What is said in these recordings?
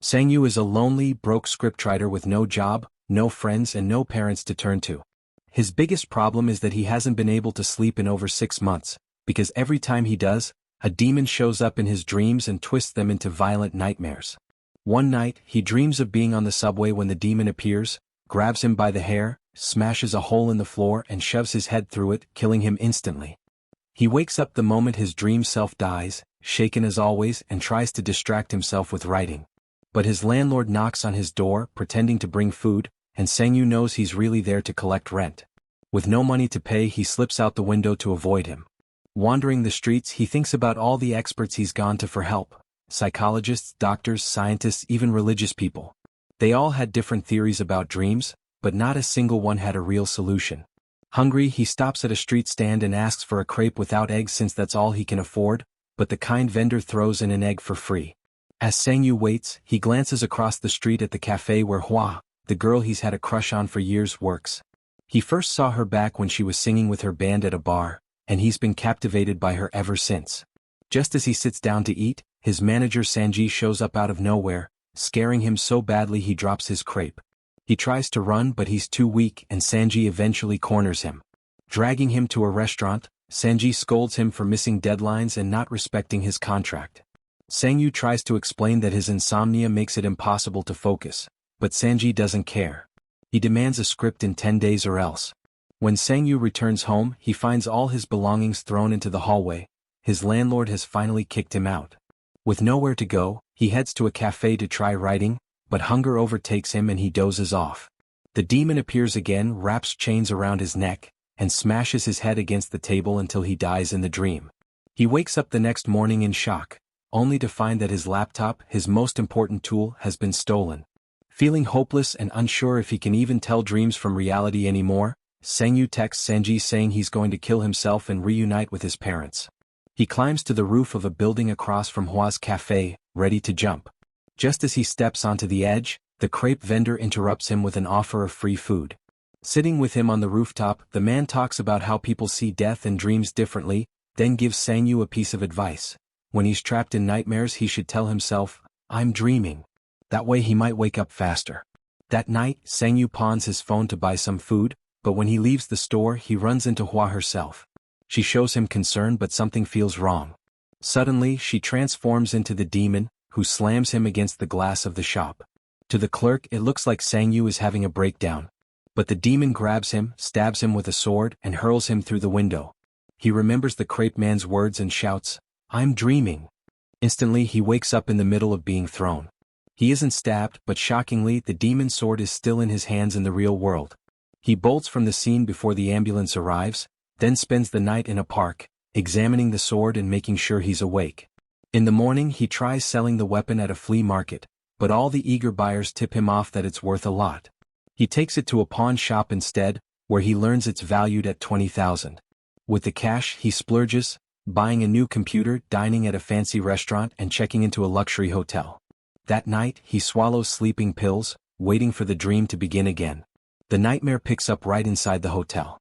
Sang-yu is a lonely, broke scriptwriter with no job, no friends and no parents to turn to. His biggest problem is that he hasn't been able to sleep in over 6 months, because every time he does, a demon shows up in his dreams and twists them into violent nightmares. One night, he dreams of being on the subway when the demon appears, grabs him by the hair, smashes a hole in the floor and shoves his head through it, killing him instantly. He wakes up the moment his dream self dies, shaken as always, and tries to distract himself with writing. But his landlord knocks on his door, pretending to bring food, and Sang-yu knows he's really there to collect rent. With no money to pay, he slips out the window to avoid him. Wandering the streets, he thinks about all the experts he's gone to for help: psychologists, doctors, scientists, even religious people. They all had different theories about dreams, but not a single one had a real solution. Hungry, he stops at a street stand and asks for a crepe without eggs since that's all he can afford, but the kind vendor throws in an egg for free. As Sang-yu waits, he glances across the street at the cafe where Hua, the girl he's had a crush on for years, works. He first saw her back when she was singing with her band at a bar, and he's been captivated by her ever since. Just as he sits down to eat, his manager Sanji shows up out of nowhere, scaring him so badly he drops his crepe. He tries to run but he's too weak and Sanji eventually corners him. Dragging him to a restaurant, Sanji scolds him for missing deadlines and not respecting his contract. Sang-yu tries to explain that his insomnia makes it impossible to focus, but Sanji doesn't care. He demands a script in 10 days or else. When Sang-yu returns home, he finds all his belongings thrown into the hallway. His landlord has finally kicked him out. With nowhere to go, he heads to a cafe to try writing, but hunger overtakes him and he dozes off. The demon appears again, wraps chains around his neck, and smashes his head against the table until he dies in the dream. He wakes up the next morning in shock, only to find that his laptop, his most important tool, has been stolen. Feeling hopeless and unsure if he can even tell dreams from reality anymore, Sang-yu texts Sanji saying he's going to kill himself and reunite with his parents. He climbs to the roof of a building across from Hua's cafe, ready to jump. Just as he steps onto the edge, the crepe vendor interrupts him with an offer of free food. Sitting with him on the rooftop, the man talks about how people see death and dreams differently, then gives Sang-yu a piece of advice. When he's trapped in nightmares, he should tell himself, "I'm dreaming." That way he might wake up faster. That night, Sang-yu pawns his phone to buy some food, but when he leaves the store, he runs into Hua herself. She shows him concern but something feels wrong. Suddenly, she transforms into the demon, who slams him against the glass of the shop. To the clerk, it looks like Sang-yu is having a breakdown. But the demon grabs him, stabs him with a sword, and hurls him through the window. He remembers the crepe man's words and shouts, "I'm dreaming." Instantly, he wakes up in the middle of being thrown. He isn't stabbed, but shockingly, the demon's sword is still in his hands in the real world. He bolts from the scene before the ambulance arrives, then spends the night in a park, examining the sword and making sure he's awake. In the morning, he tries selling the weapon at a flea market, but all the eager buyers tip him off that it's worth a lot. He takes it to a pawn shop instead, where he learns it's valued at 20,000. With the cash, he splurges, buying a new computer, dining at a fancy restaurant, and checking into a luxury hotel. That night, he swallows sleeping pills, waiting for the dream to begin again. The nightmare picks up right inside the hotel.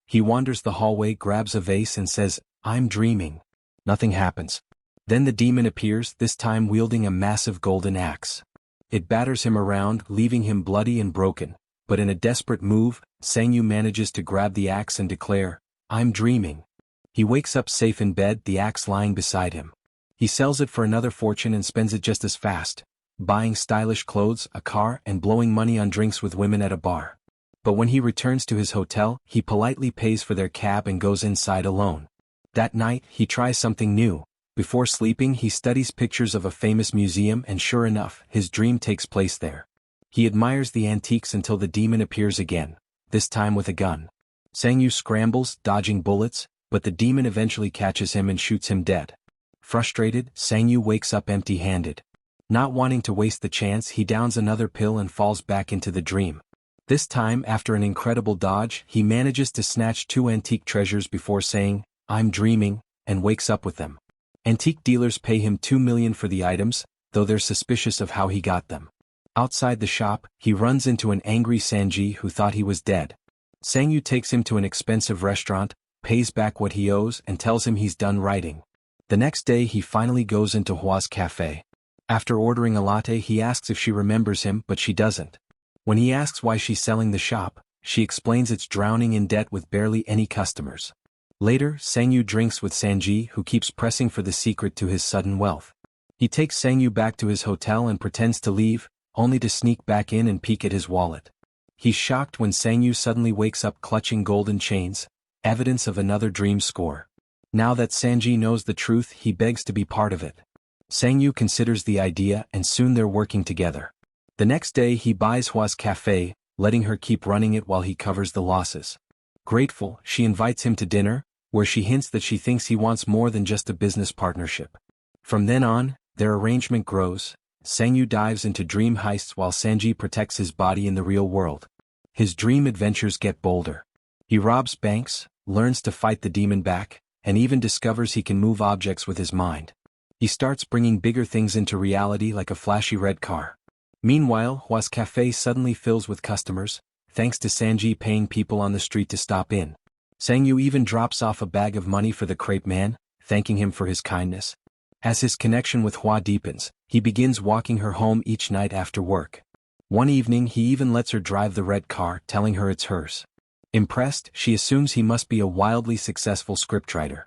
He wanders the hallway, grabs a vase and says, "I'm dreaming." Nothing happens. Then the demon appears, this time wielding a massive golden axe. It batters him around, leaving him bloody and broken, but in a desperate move, Sang-yu manages to grab the axe and declare, "I'm dreaming." He wakes up safe in bed, the axe lying beside him. He sells it for another fortune and spends it just as fast, buying stylish clothes, a car, and blowing money on drinks with women at a bar. But when he returns to his hotel, he politely pays for their cab and goes inside alone. That night, he tries something new. Before sleeping, he studies pictures of a famous museum and sure enough, his dream takes place there. He admires the antiques until the demon appears again, this time with a gun. Sang-yu scrambles, dodging bullets, but the demon eventually catches him and shoots him dead. Frustrated, Sang-yu wakes up empty-handed. Not wanting to waste the chance, he downs another pill and falls back into the dream. This time, after an incredible dodge, he manages to snatch 2 antique treasures before saying, "I'm dreaming," and wakes up with them. Antique dealers pay him 2 million for the items, though they're suspicious of how he got them. Outside the shop, he runs into an angry Sanji who thought he was dead. Sang-yu takes him to an expensive restaurant, pays back what he owes and tells him he's done writing. The next day he finally goes into Hua's cafe. After ordering a latte, he asks if she remembers him, but she doesn't. When he asks why she's selling the shop, she explains it's drowning in debt with barely any customers. Later, Sang-yu drinks with Sanji, who keeps pressing for the secret to his sudden wealth. He takes Sang-yu back to his hotel and pretends to leave, only to sneak back in and peek at his wallet. He's shocked when Sang-yu suddenly wakes up clutching golden chains, evidence of another dream score. Now that Sanji knows the truth, he begs to be part of it. Sang-yu considers the idea, and soon they're working together. The next day he buys Hwa's cafe, letting her keep running it while he covers the losses. Grateful, she invites him to dinner, where she hints that she thinks he wants more than just a business partnership. From then on, their arrangement grows. Sang-yu dives into dream heists while Sanji protects his body in the real world. His dream adventures get bolder. He robs banks, learns to fight the demon back, and even discovers he can move objects with his mind. He starts bringing bigger things into reality like a flashy red car. Meanwhile, Hwa's cafe suddenly fills with customers, thanks to Sanji paying people on the street to stop in. Sang-yu even drops off a bag of money for the crepe man, thanking him for his kindness. As his connection with Hwa deepens, he begins walking her home each night after work. One evening he even lets her drive the red car, telling her it's hers. Impressed, she assumes he must be a wildly successful scriptwriter.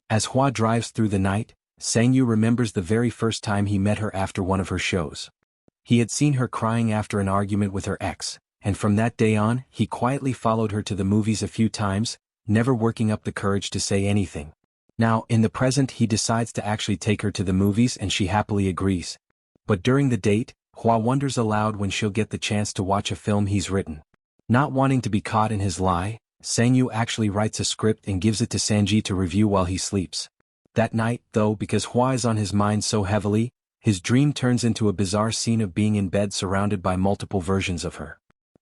As Hwa drives through the night, Sang-yu remembers the very first time he met her after one of her shows. He had seen her crying after an argument with her ex, and from that day on, he quietly followed her to the movies a few times, never working up the courage to say anything. Now, in the present, he decides to actually take her to the movies and she happily agrees. But during the date, Hwa wonders aloud when she'll get the chance to watch a film he's written. Not wanting to be caught in his lie, Sang-yu actually writes a script and gives it to Sanji to review while he sleeps. That night, though, because Hwa is on his mind so heavily, his dream turns into a bizarre scene of being in bed surrounded by multiple versions of her.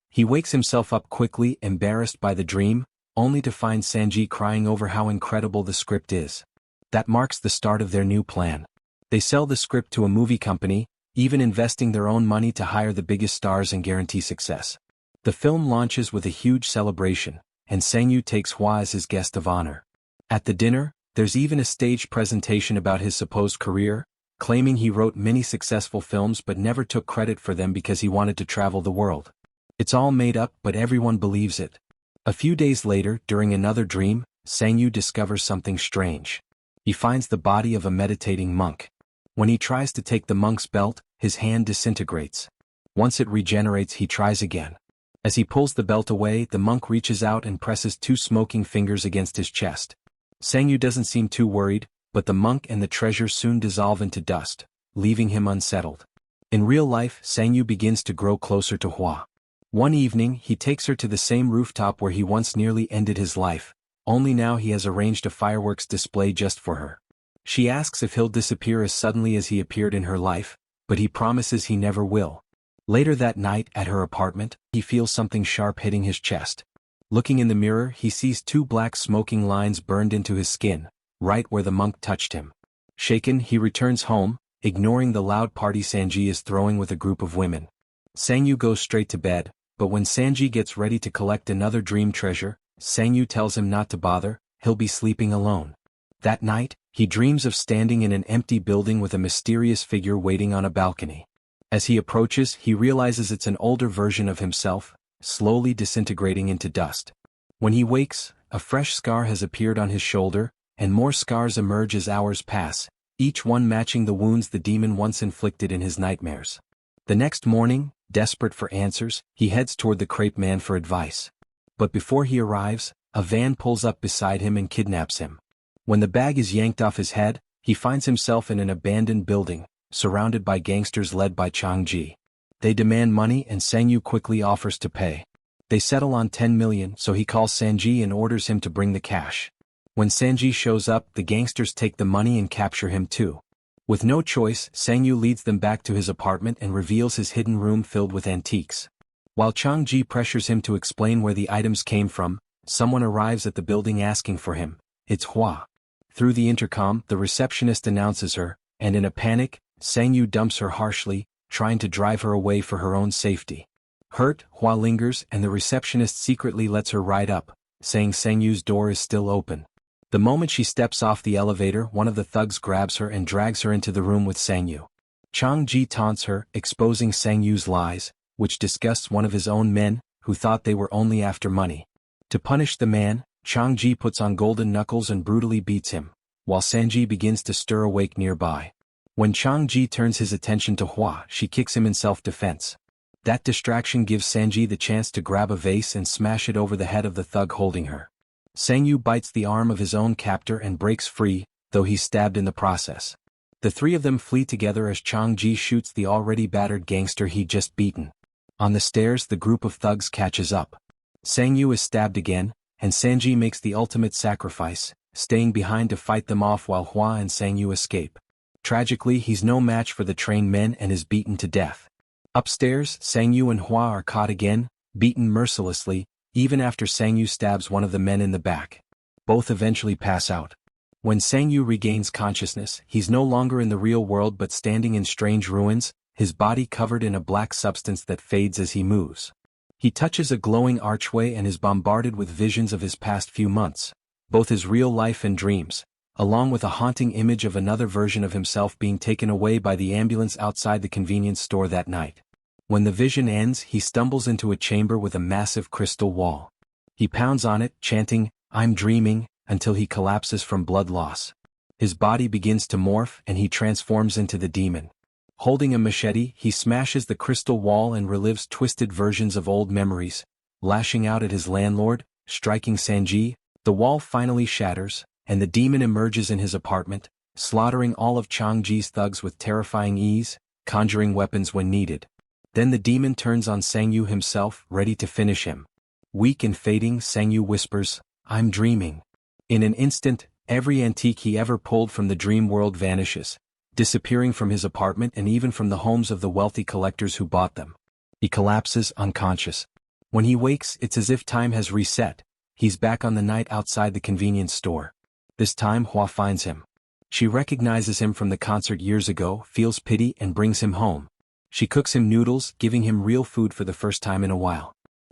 He wakes himself up quickly, embarrassed by the dream, only to find Sanji crying over how incredible the script is. That marks the start of their new plan. They sell the script to a movie company, even investing their own money to hire the biggest stars and guarantee success. The film launches with a huge celebration, and Sang-yu takes Hwa as his guest of honor. At the dinner, there's even a staged presentation about his supposed career, claiming he wrote many successful films but never took credit for them because he wanted to travel the world. It's all made up, but everyone believes it. A few days later, during another dream, Sang-yu discovers something strange. He finds the body of a meditating monk. When he tries to take the monk's belt, his hand disintegrates. Once it regenerates, he tries again. As he pulls the belt away, the monk reaches out and presses 2 smoking fingers against his chest. Sang-yu doesn't seem too worried, but the monk and the treasure soon dissolve into dust, leaving him unsettled. In real life, Sang-yu begins to grow closer to Hwa. One evening, he takes her to the same rooftop where he once nearly ended his life, only now he has arranged a fireworks display just for her. She asks if he'll disappear as suddenly as he appeared in her life, but he promises he never will. Later that night, at her apartment, he feels something sharp hitting his chest. Looking in the mirror, he sees 2 black smoking lines burned into his skin, right where the monk touched him. Shaken, he returns home, ignoring the loud party Sanji is throwing with a group of women. Sang-yu goes straight to bed, but when Sanji gets ready to collect another dream treasure, Sang-yu tells him not to bother, he'll be sleeping alone. That night, he dreams of standing in an empty building with a mysterious figure waiting on a balcony. As he approaches, he realizes it's an older version of himself, slowly disintegrating into dust. When he wakes, a fresh scar has appeared on his shoulder, and more scars emerge as hours pass, each one matching the wounds the demon once inflicted in his nightmares. The next morning, desperate for answers, he heads toward the crepe man for advice. But before he arrives, a van pulls up beside him and kidnaps him. When the bag is yanked off his head, he finds himself in an abandoned building, surrounded by gangsters led by Chang-ji. They demand money and Sang-yu quickly offers to pay. They settle on 10 million, so he calls Sanji and orders him to bring the cash. When Sanji shows up, the gangsters take the money and capture him too. With no choice, Sang-yu leads them back to his apartment and reveals his hidden room filled with antiques. While Chang-ji pressures him to explain where the items came from, someone arrives at the building asking for him. It's Hwa. Through the intercom, the receptionist announces her, and in a panic, Sang-yu dumps her harshly, trying to drive her away for her own safety. Hurt, Hwa lingers and the receptionist secretly lets her ride up, saying Sang-yu's door is still open. The moment she steps off the elevator, one of the thugs grabs her and drags her into the room with Sang-yu. Chang-ji taunts her, exposing Sang-yu's lies, which disgusts one of his own men, who thought they were only after money. To punish the man, Chang-ji puts on golden knuckles and brutally beats him, while Sang-ji begins to stir awake nearby. When Chang-ji turns his attention to Hua, she kicks him in self-defense. That distraction gives Sang-ji the chance to grab a vase and smash it over the head of the thug holding her. Sang-yu bites the arm of his own captor and breaks free, though he's stabbed in the process. The three of them flee together as Chang-ji shoots the already battered gangster he'd just beaten. On the stairs, the group of thugs catches up. Sang-yu is stabbed again, and Sang-ji makes the ultimate sacrifice, staying behind to fight them off while Hua and Sang-yu escape. Tragically, he's no match for the trained men and is beaten to death. Upstairs, Sang-yu and Hua are caught again, beaten mercilessly, even after Sang-yu stabs one of the men in the back. Both eventually pass out. When Sang-yu regains consciousness, he's no longer in the real world but standing in strange ruins, his body covered in a black substance that fades as he moves. He touches a glowing archway and is bombarded with visions of his past few months, both his real life and dreams, along with a haunting image of another version of himself being taken away by the ambulance outside the convenience store that night. When the vision ends, he stumbles into a chamber with a massive crystal wall. He pounds on it, chanting, "I'm dreaming," until he collapses from blood loss. His body begins to morph and he transforms into the demon. Holding a machete, he smashes the crystal wall and relives twisted versions of old memories, lashing out at his landlord, striking Sang-ji. The wall finally shatters, and the demon emerges in his apartment, slaughtering all of Chang-ji's thugs with terrifying ease, conjuring weapons when needed. Then the demon turns on Sang-yu himself, ready to finish him. Weak and fading, Sang-yu whispers, "I'm dreaming." In an instant, every antique he ever pulled from the dream world vanishes, disappearing from his apartment and even from the homes of the wealthy collectors who bought them. He collapses, unconscious. When he wakes, it's as if time has reset. He's back on the night outside the convenience store. This time Hua finds him. She recognizes him from the concert years ago, feels pity and brings him home. She cooks him noodles, giving him real food for the first time in a while.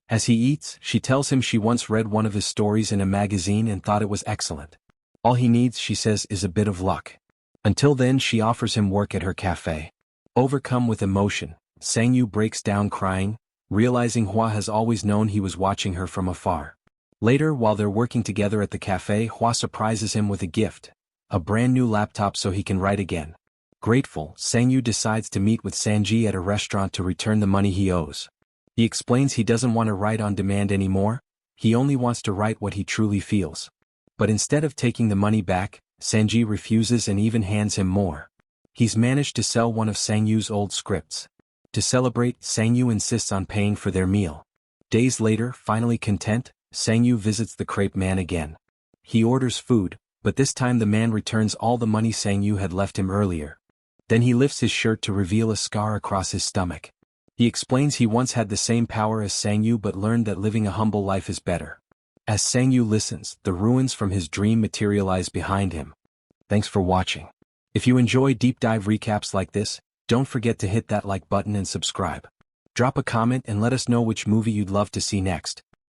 As he eats, she tells him she once read one of his stories in a magazine and thought it was excellent. All he needs, she says, is a bit of luck. Until then, she offers him work at her cafe. Overcome with emotion, Sang-yu breaks down crying, realizing Hua has always known he was watching her from afar. Later, while they're working together at the cafe, Hua surprises him with a gift, a brand new laptop so he can write again. Grateful, Sang-yu decides to meet with Sang-ji at a restaurant to return the money he owes. He explains he doesn't want to write on demand anymore, he only wants to write what he truly feels. But instead of taking the money back, Sang-ji refuses and even hands him more. He's managed to sell one of Sang-yu's old scripts. To celebrate, Sang-yu insists on paying for their meal. Days later, finally content, Sang-yu visits the crepe man again. He orders food, but this time the man returns all the money Sang-yu had left him earlier. Then he lifts his shirt to reveal a scar across his stomach. He explains he once had the same power as Sang-yu but learned that living a humble life is better. As Sang-yu listens, the ruins from his dream materialize behind him. Thanks for watching. If you enjoy deep dive recaps like this, don't forget to hit that like button and subscribe. Drop a comment and let us know which movie you'd love to see next.